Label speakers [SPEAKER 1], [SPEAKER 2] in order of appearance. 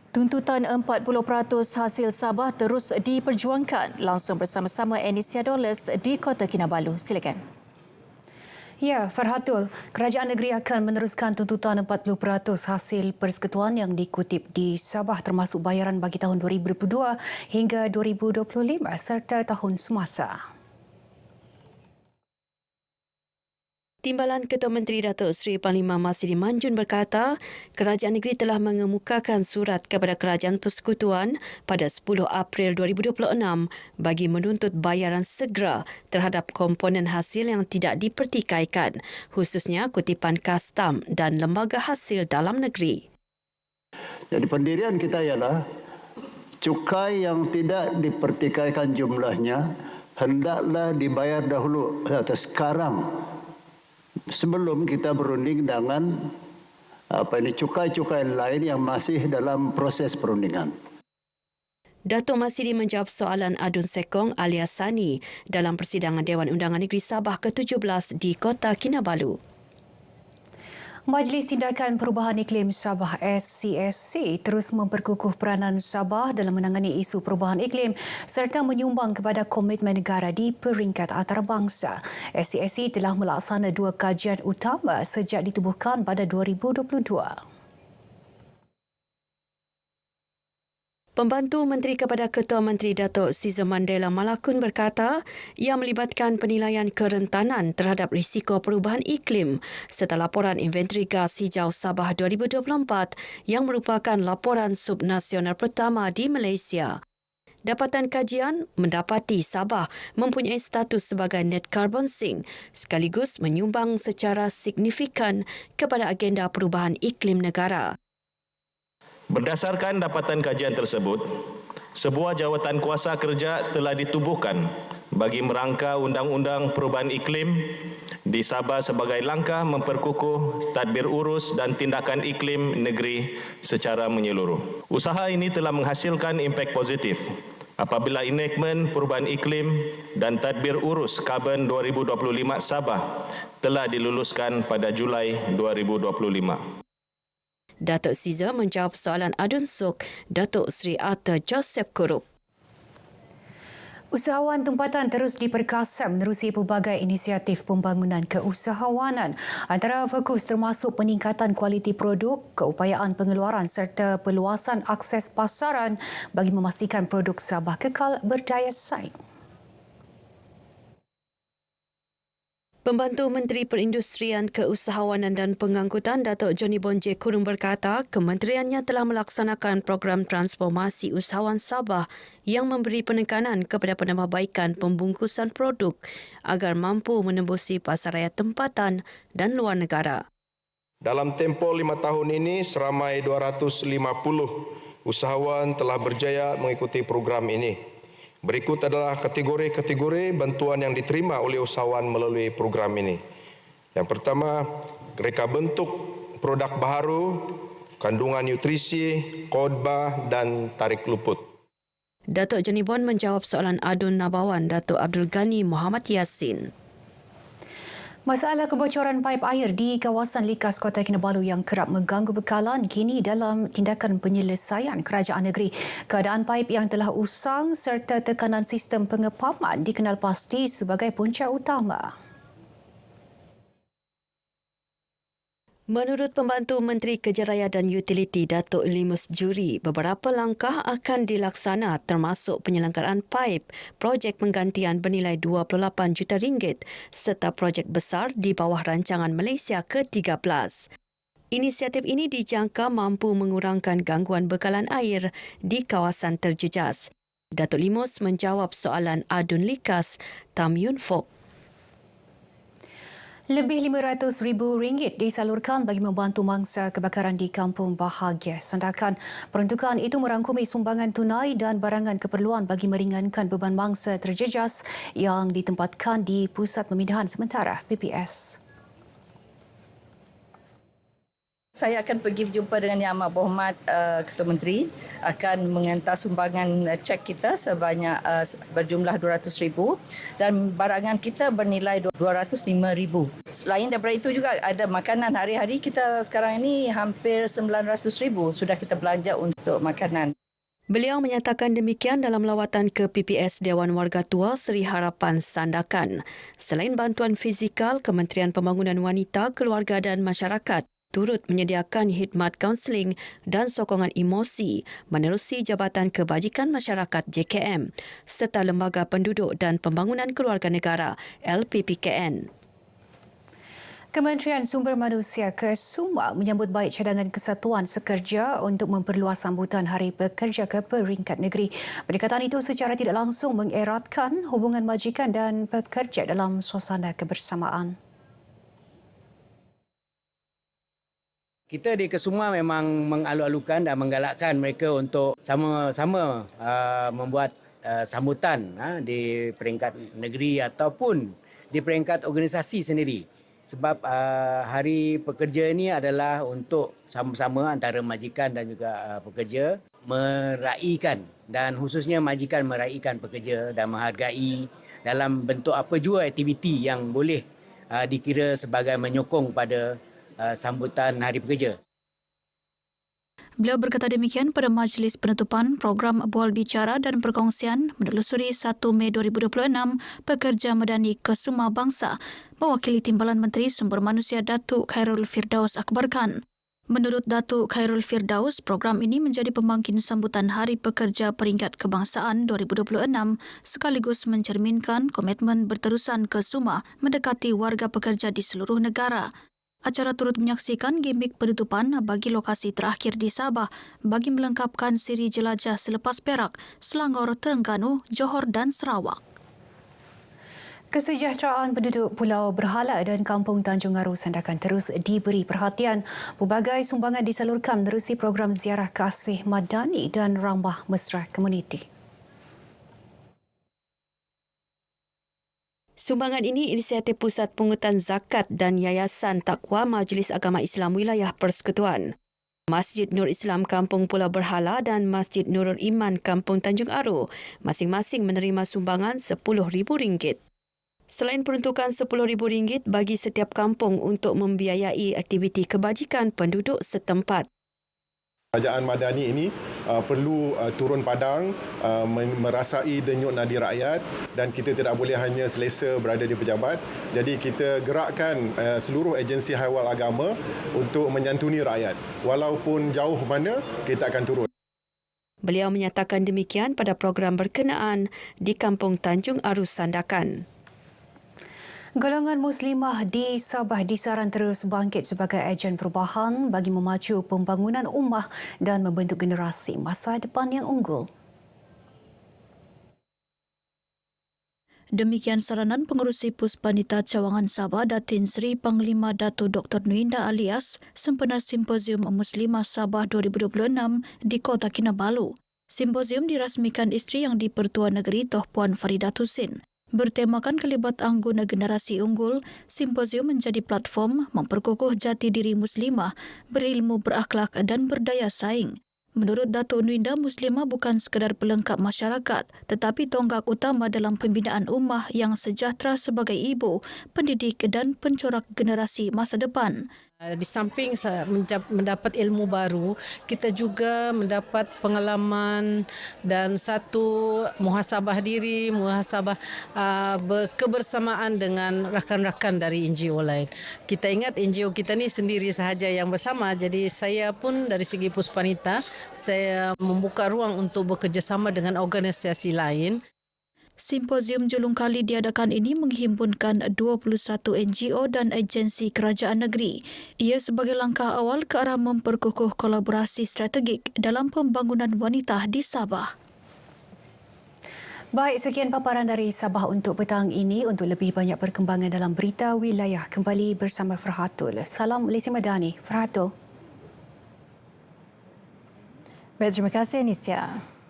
[SPEAKER 1] Tuntutan 40% hasil Sabah terus diperjuangkan. Langsung bersama-sama Anicia Dollars di Kota Kinabalu. Silakan.
[SPEAKER 2] Ya, Farhatul, kerajaan negeri akan meneruskan tuntutan 40% hasil persekutuan yang dikutip di Sabah termasuk bayaran bagi tahun 2022 hingga 2025 serta tahun semasa.
[SPEAKER 3] Timbalan Ketua Menteri Datuk Seri Panglima Masidi Manjun berkata, kerajaan negeri telah mengemukakan surat kepada Kerajaan Persekutuan pada 10 April 2026 bagi menuntut bayaran segera terhadap komponen hasil yang tidak dipertikaikan, khususnya kutipan kastam dan lembaga hasil dalam negeri.
[SPEAKER 4] Jadi pendirian kita ialah cukai yang tidak dipertikaikan jumlahnya hendaklah dibayar dahulu atau sekarang, sebelum kita berunding dengan cukai-cukai lain yang masih dalam proses perundingan.
[SPEAKER 3] Datuk Masidi menjawab soalan Adun Sekong alias Sani dalam persidangan Dewan Undangan Negeri Sabah ke-17 di Kota Kinabalu.
[SPEAKER 2] Majlis Tindakan Perubahan Iklim Sabah SCSC terus memperkukuh peranan Sabah dalam menangani isu perubahan iklim serta menyumbang kepada komitmen negara di peringkat antarabangsa. SCSC telah melaksana 2 kajian utama sejak ditubuhkan pada 2022.
[SPEAKER 3] Pembantu Menteri kepada Ketua Menteri Datuk Caesar Mandela Malakun berkata ia melibatkan penilaian kerentanan terhadap risiko perubahan iklim serta laporan inventori gas hijau Sabah 2024 yang merupakan laporan subnasional pertama di Malaysia. Dapatan kajian mendapati Sabah mempunyai status sebagai net carbon sink sekaligus menyumbang secara signifikan kepada agenda perubahan iklim negara.
[SPEAKER 5] Berdasarkan dapatan kajian tersebut, sebuah jawatan kuasa kerja telah ditubuhkan bagi merangka undang-undang perubahan iklim di Sabah sebagai langkah memperkukuh tadbir urus dan tindakan iklim negeri secara menyeluruh. Usaha ini telah menghasilkan impak positif apabila enactment perubahan iklim dan tadbir urus karbon 2025 Sabah telah diluluskan pada Julai 2025.
[SPEAKER 3] Datuk Caesar menjawab soalan Adun Sok, Datuk Seri Arthur Joseph Kurup.
[SPEAKER 2] Usahawan tempatan terus diperkasa menerusi pelbagai inisiatif pembangunan keusahawanan. Antara fokus termasuk peningkatan kualiti produk, keupayaan pengeluaran serta peluasan akses pasaran bagi memastikan produk Sabah kekal berdaya saing.
[SPEAKER 3] Pembantu Menteri Perindustrian, Keusahawanan dan Pengangkutan Datuk Johnny Bonje Kurung berkata kementeriannya telah melaksanakan program transformasi usahawan Sabah yang memberi penekanan kepada penambahbaikan pembungkusan produk agar mampu menembusi pasaraya tempatan dan luar negara.
[SPEAKER 6] Dalam tempoh 5 tahun ini, seramai 250 usahawan telah berjaya mengikuti program ini. Berikut adalah kategori-kategori bantuan yang diterima oleh usahawan melalui program ini. Yang pertama, reka bentuk produk baharu, kandungan nutrisi, khotbah dan tarik luput.
[SPEAKER 3] Datuk Johnny Bon menjawab soalan Adun Nabawan Datuk Abdul Ghani Muhammad Yassin.
[SPEAKER 2] Masalah kebocoran paip air di kawasan likas Kota Kinabalu yang kerap mengganggu bekalan kini dalam tindakan penyelesaian kerajaan negeri. Keadaan paip yang telah usang serta tekanan sistem pengepaman dikenal pasti sebagai punca utama.
[SPEAKER 3] Menurut Pembantu Menteri Kerja Raya dan Utiliti Datuk Limus Juri, beberapa langkah akan dilaksana termasuk penyelenggaraan paip, projek penggantian bernilai RM28 juta serta projek besar di bawah rancangan Malaysia ke-13. Inisiatif ini dijangka mampu mengurangkan gangguan bekalan air di kawasan terjejas. Datuk Limus menjawab soalan Adun Likas, Tam Yun Fok.
[SPEAKER 2] Lebih RM500,000 disalurkan bagi membantu mangsa kebakaran di Kampung Bahagia. Sandakan peruntukan itu merangkumi sumbangan tunai dan barangan keperluan bagi meringankan beban mangsa terjejas yang ditempatkan di Pusat Pemindahan Sementara PPS.
[SPEAKER 7] Saya akan pergi berjumpa dengan Yang Amat Berhormat Ketua Menteri, akan mengantar sumbangan cek kita sebanyak berjumlah 200,000 dan barangan kita bernilai 205,000. Selain daripada itu juga ada makanan. Hari-hari kita sekarang ini hampir 900,000 sudah kita belanja untuk makanan.
[SPEAKER 3] Beliau menyatakan demikian dalam lawatan ke PPS Dewan Warga Tua Seri Harapan Sandakan. Selain bantuan fizikal, Kementerian Pembangunan Wanita, Keluarga dan Masyarakat turut menyediakan khidmat kaunseling dan sokongan emosi menerusi Jabatan Kebajikan Masyarakat JKM serta Lembaga Penduduk dan Pembangunan Keluarga Negara LPPKN.
[SPEAKER 2] Kementerian Sumber Manusia Kesuma menyambut baik cadangan Kesatuan Sekerja untuk memperluas sambutan Hari Pekerja ke peringkat negeri. Pendekatan itu secara tidak langsung mengeratkan hubungan majikan dan pekerja dalam suasana kebersamaan.
[SPEAKER 8] Kita di Kesuma memang mengalu-alukan dan menggalakkan mereka untuk sama-sama membuat sambutan di peringkat negeri ataupun di peringkat organisasi sendiri. Sebab Hari Pekerja ini adalah untuk sama-sama antara majikan dan juga pekerja meraihkan, dan khususnya majikan meraihkan pekerja dan menghargai dalam bentuk apa jua aktiviti yang boleh dikira sebagai menyokong pada sambutan Hari Pekerja.
[SPEAKER 9] Beliau berkata demikian pada majlis penutupan program Bual Bicara dan Perkongsian menelusuri 1 Mei 2026 Pekerja Madani Kesuma Bangsa mewakili Timbalan Menteri Sumber Manusia Datuk Khairul Firdaus akbarkan. Menurut Datuk Khairul Firdaus, program ini menjadi pembangkit sambutan Hari Pekerja Peringkat Kebangsaan 2026 sekaligus mencerminkan komitmen berterusan Kesuma mendekati warga pekerja di seluruh negara. Acara turut menyaksikan gimik penutupan bagi lokasi terakhir di Sabah bagi melengkapkan siri jelajah selepas Perak, Selangor, Terengganu, Johor dan Sarawak.
[SPEAKER 2] Kesejahteraan penduduk Pulau Berhala dan Kampung Tanjung Aru Sandakan terus diberi perhatian. Pelbagai sumbangan disalurkan menerusi program ziarah kasih madani dan ramah mesra komuniti.
[SPEAKER 3] Sumbangan ini inisiatif Pusat Pungutan Zakat dan Yayasan Taqwa Majlis Agama Islam Wilayah Persekutuan. Masjid Nur Islam Kampung Pulau Berhala dan Masjid Nurul Iman Kampung Tanjung Aru masing-masing menerima sumbangan RM10,000. Selain peruntukan RM10,000 bagi setiap kampung untuk membiayai aktiviti kebajikan penduduk setempat.
[SPEAKER 6] Kerajaan Madani ini perlu turun padang, merasai denyut nadi rakyat, dan kita tidak boleh hanya selesa berada di pejabat. Jadi kita gerakkan seluruh agensi haiwal agama untuk menyantuni rakyat. Walaupun jauh mana, kita akan turun.
[SPEAKER 3] Beliau menyatakan demikian pada program berkenaan di Kampung Tanjung Aru Sandakan.
[SPEAKER 2] Golongan Muslimah di Sabah disaran terus bangkit sebagai ejen perubahan bagi memacu pembangunan ummah dan membentuk generasi masa depan yang unggul.
[SPEAKER 9] Demikian saranan Pengerusi Puspanita Cawangan Sabah Datin Seri Panglima Dato' Dr. Nuinda Alias sempena Simposium Muslimah Sabah 2026 di Kota Kinabalu. Simposium dirasmikan isteri yang di-Pertua Negeri Toh Puan Faridat Husin. Bertemakan kelibat anggota generasi unggul, simposium menjadi platform memperkukuh jati diri muslimah, berilmu, berakhlak dan berdaya saing. Menurut Datuk Nuinda, muslimah bukan sekadar pelengkap masyarakat, tetapi tonggak utama dalam pembinaan ummah yang sejahtera sebagai ibu, pendidik dan pencorak generasi masa depan.
[SPEAKER 10] Di samping mendapat ilmu baru, kita juga mendapat pengalaman dan satu muhasabah diri, muhasabah kebersamaan dengan rakan-rakan dari NGO lain. Kita ingat NGO kita ni sendiri sahaja yang bersama, jadi saya pun dari segi Puspanita, saya membuka ruang untuk bekerjasama dengan organisasi lain.
[SPEAKER 9] Simposium julung kali diadakan ini menghimpunkan 21 NGO dan agensi kerajaan negeri. Ia sebagai langkah awal ke arah memperkukuh kolaborasi strategik dalam pembangunan wanita di Sabah.
[SPEAKER 2] Baik, sekian paparan dari Sabah untuk petang ini. Untuk lebih banyak perkembangan dalam berita wilayah, kembali bersama Farhatul. Salam Lesi Madani. Farhatul.
[SPEAKER 1] Baik, terima kasih Nisya.